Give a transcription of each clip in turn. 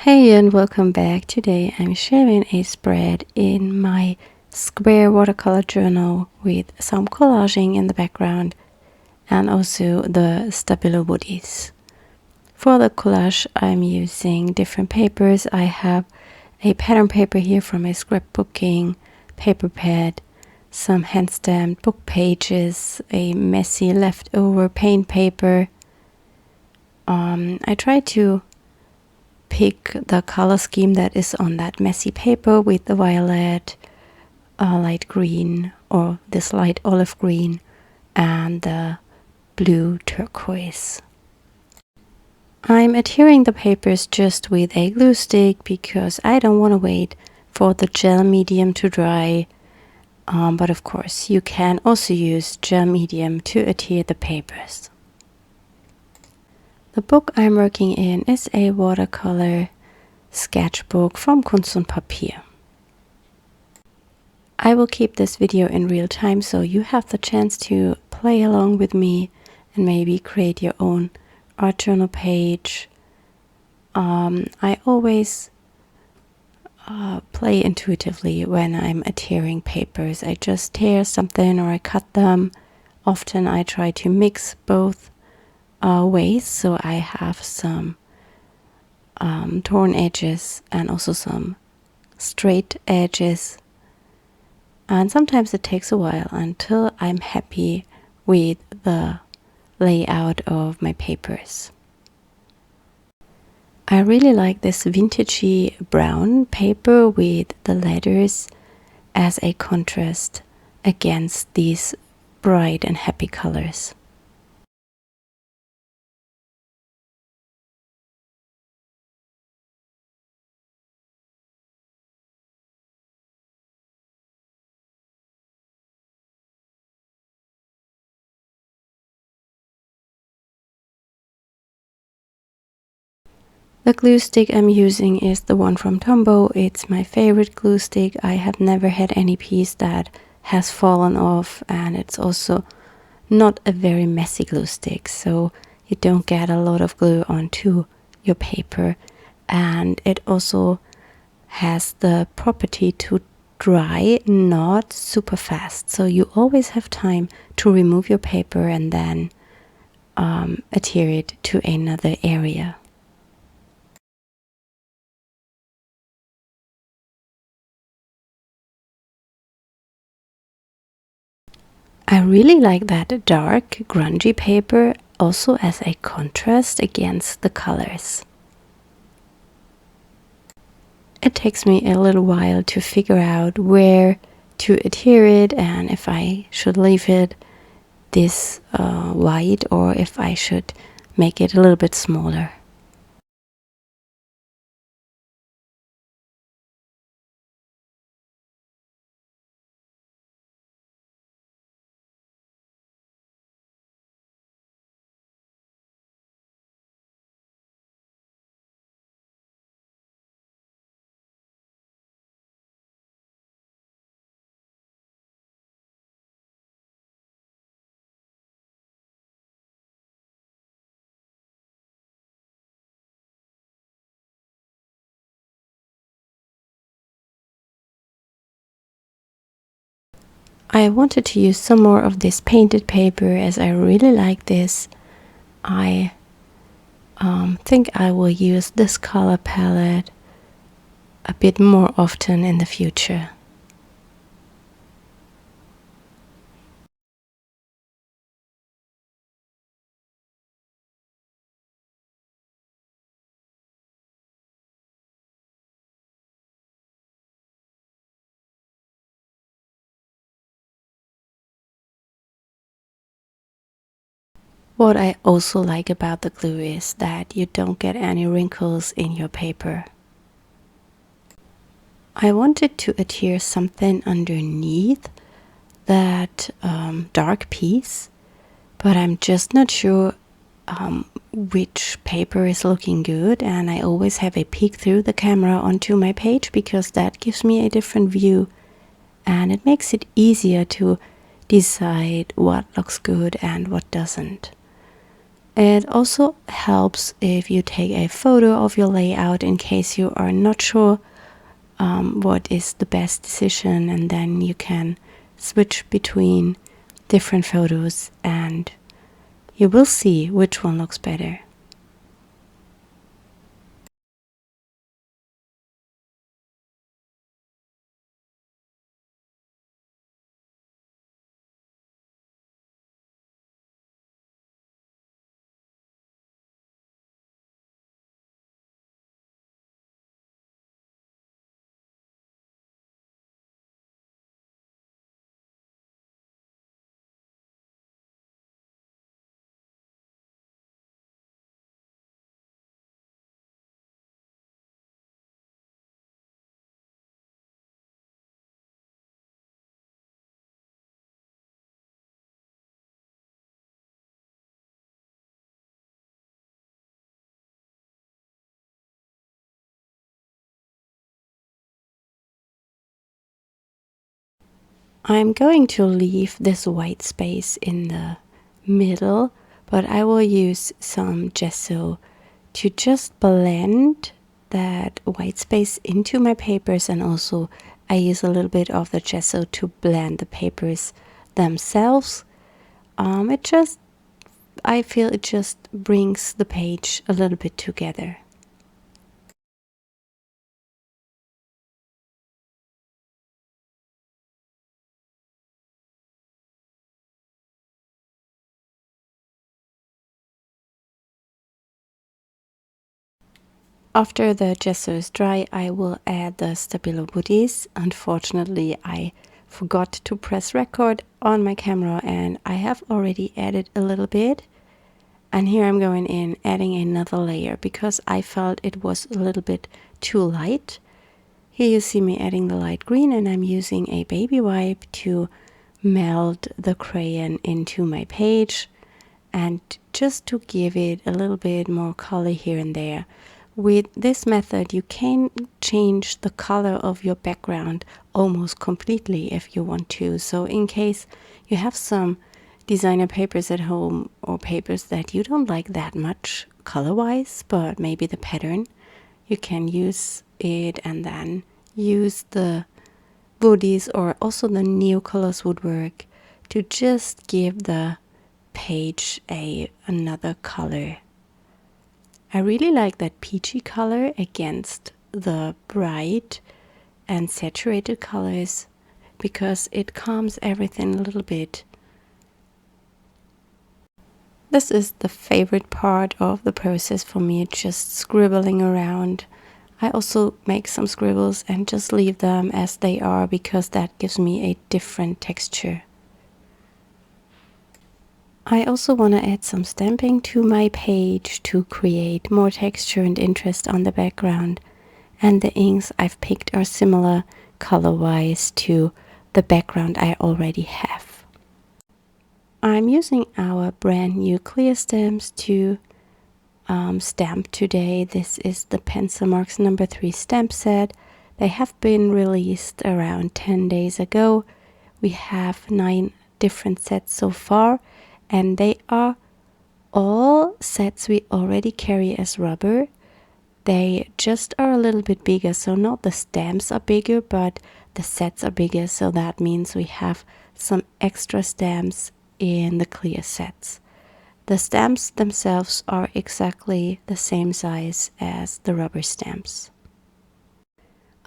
Hey and welcome back. Today I'm sharing a spread in my square watercolor journal with some collaging in the background and also the Stabilo Woodys. For the collage I'm using different papers. I have a pattern paper here from my scrapbooking paper pad, some hand stamped book pages, a messy leftover paint paper. I try to pick the color scheme that is on that messy paper with the violet, light green, or this light olive green, and the blue turquoise. I'm adhering the papers just with a glue stick because I don't want to wait for the gel medium to dry, but of course you can also use gel medium to adhere the papers. The book I'm working in is a watercolor sketchbook from Kunst and Papier. I will keep this video in real time so you have the chance to play along with me and maybe create your own art journal page. I always play intuitively when I'm adhering papers. I just tear something or I cut them. Often I try to mix both ways, so I have some torn edges and also some straight edges, and sometimes it takes a while until I'm happy with the layout of my papers. I really like this vintagey brown paper with the letters as a contrast against these bright and happy colors. The glue stick I'm using is the one from Tombow. It's my favorite glue stick. I have never had any piece that has fallen off, and it's also not a very messy glue stick, so you don't get a lot of glue onto your paper, and it also has the property to dry not super fast, so you always have time to remove your paper and then adhere it to another area. I really like that dark, grungy paper also as a contrast against the colors. It takes me a little while to figure out where to adhere it and if I should leave it this wide or if I should make it a little bit smaller. I wanted to use some more of this painted paper as I really like this. I think I will use this color palette a bit more often in the future. What I also like about the glue is that you don't get any wrinkles in your paper. I wanted to adhere something underneath that dark piece, but I'm just not sure which paper is looking good, and I always have a peek through the camera onto my page because that gives me a different view and it makes it easier to decide what looks good and what doesn't. It also helps if you take a photo of your layout in case you are not sure what is the best decision, and then you can switch between different photos and you will see which one looks better. I'm going to leave this white space in the middle, but I will use some gesso to just blend that white space into my papers, and also I use a little bit of the gesso to blend the papers themselves. I feel it just brings the page a little bit together. After the gesso is dry, I will add the Stabilo Woodys. Unfortunately, I forgot to press record on my camera and I have already added a little bit. And here I'm going in adding another layer because I felt it was a little bit too light. Here you see me adding the light green, and I'm using a baby wipe to melt the crayon into my page and just to give it a little bit more color here and there. With this method you can change the color of your background almost completely if you want to. So in case you have some designer papers at home or papers that you don't like that much color-wise, but maybe the pattern, you can use it and then use the Woodys or also the Neocolors woodwork to just give the page another color. I really like that peachy color against the bright and saturated colors because it calms everything a little bit. This is the favorite part of the process for me, just scribbling around. I also make some scribbles and just leave them as they are because that gives me a different texture. I also want to add some stamping to my page to create more texture and interest on the background. And the inks I've picked are similar color-wise to the background I already have. I'm using our brand new clear stamps to stamp today. This is the Pencil Marks number 3 stamp set. They have been released around 10 days ago. We have 9 different sets so far, and they are all sets we already carry as rubber. They just are a little bit bigger, so not the stamps are bigger, but the sets are bigger, so that means we have some extra stamps in the clear sets. The stamps themselves are exactly the same size as the rubber stamps.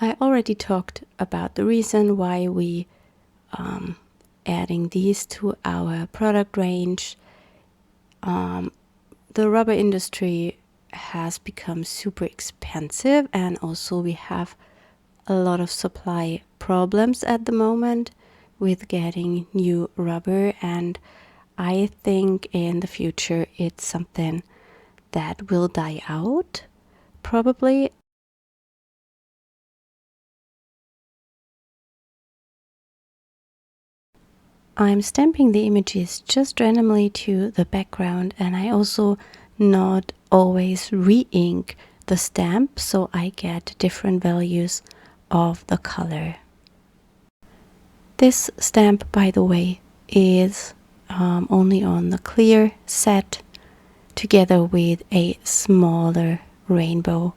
I already talked about the reason why we adding these to our product range. The rubber industry has become super expensive, and also we have a lot of supply problems at the moment with getting new rubber, and I think in the future it's something that will die out probably. I'm stamping the images just randomly to the background, and I also not always re-ink the stamp, so I get different values of the color. This stamp, by the way, is only on the clear set together with a smaller rainbow.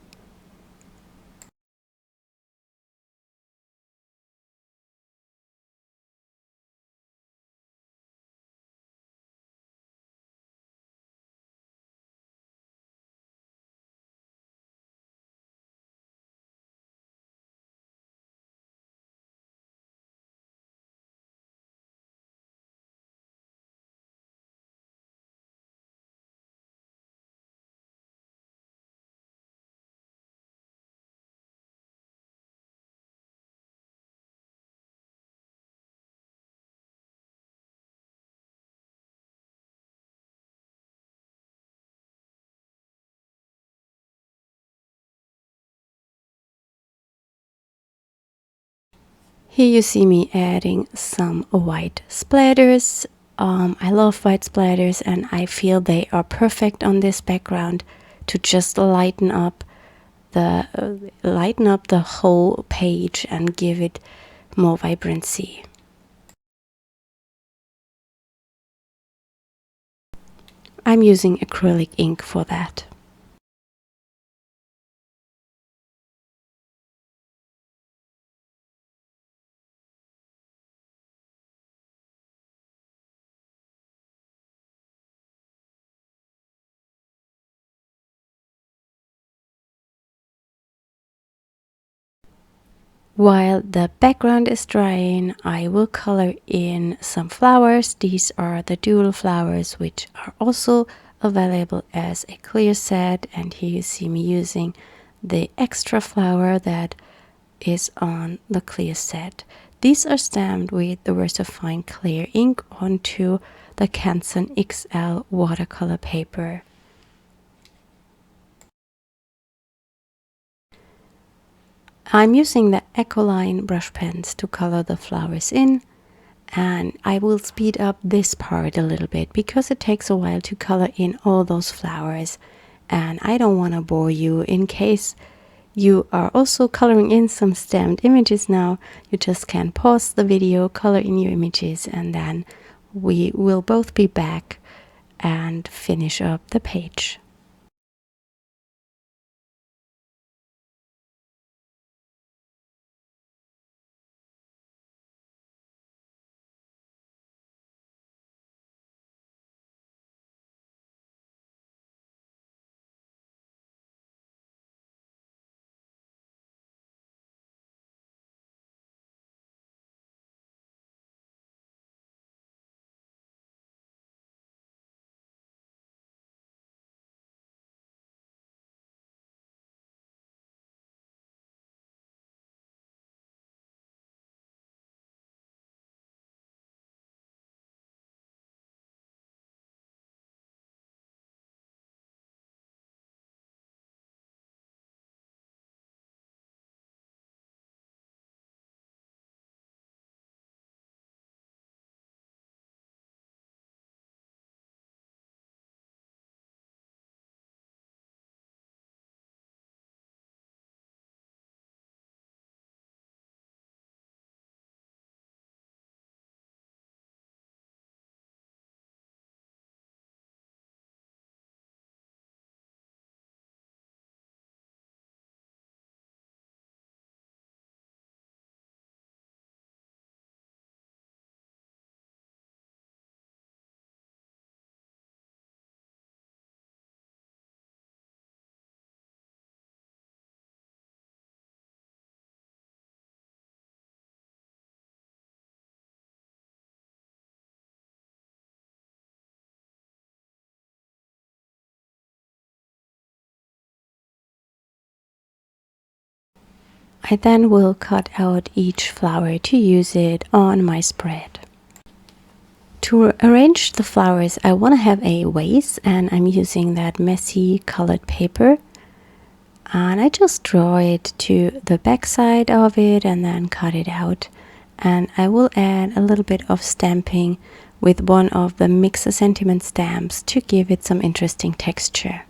Here you see me adding some white splatters. I love white splatters and I feel they are perfect on this background to just lighten up the whole page and give it more vibrancy. I'm using acrylic ink for that. While the background is drying, I will color in some flowers. These are the dual flowers, which are also available as a clear set. And here you see me using the extra flower that is on the clear set. These are stamped with the VersaFine clear ink onto the Kunst XL watercolor paper. I'm using the Ecoline brush pens to color the flowers in, and I will speed up this part a little bit because it takes a while to color in all those flowers, and I don't want to bore you. In case you are also coloring in some stamped images now, you just can pause the video, color in your images, and then we will both be back and finish up the page. I then will cut out each flower to use it on my spread. To arrange the flowers, I want to have a vase, and I'm using that messy colored paper. And I just draw it to the back side of it and then cut it out. And I will add a little bit of stamping with one of the Mixer Sentiment stamps to give it some interesting texture.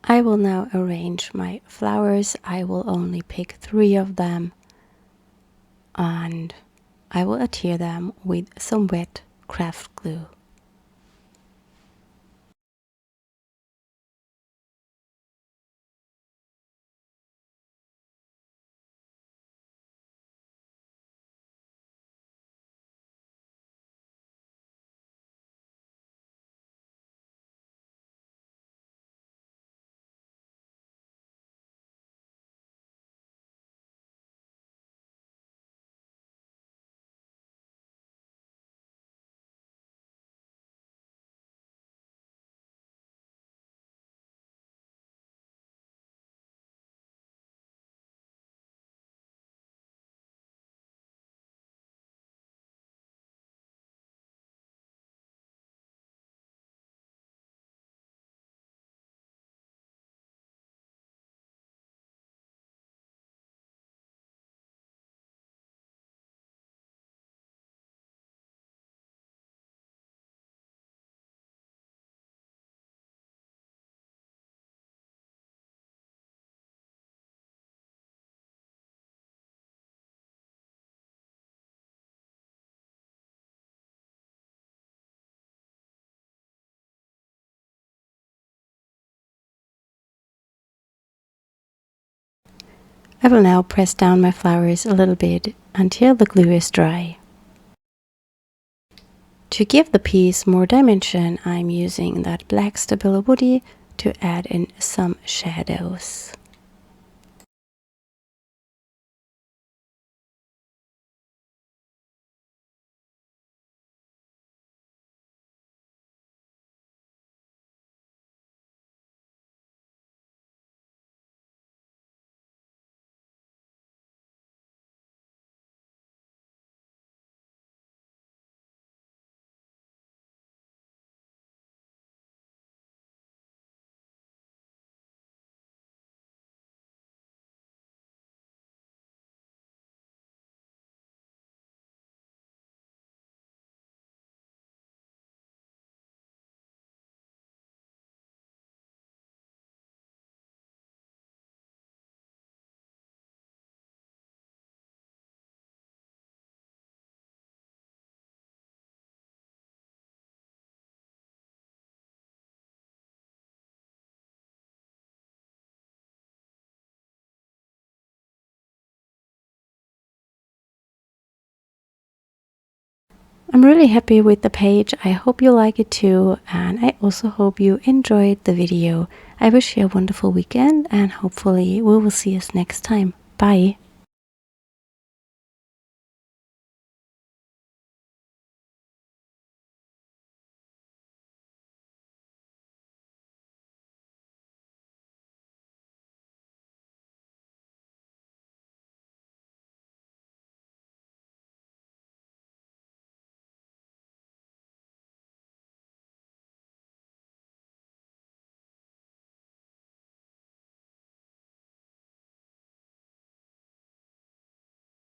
I will now arrange my flowers. I will only pick 3 of them and I will adhere them with some wet craft glue. I will now press down my flowers a little bit until the glue is dry. To give the piece more dimension, I'm using that black Stabilo Woody to add in some shadows. I'm really happy with the page. I hope you like it too, and I also hope you enjoyed the video. I wish you a wonderful weekend and hopefully we will see us next time. Bye!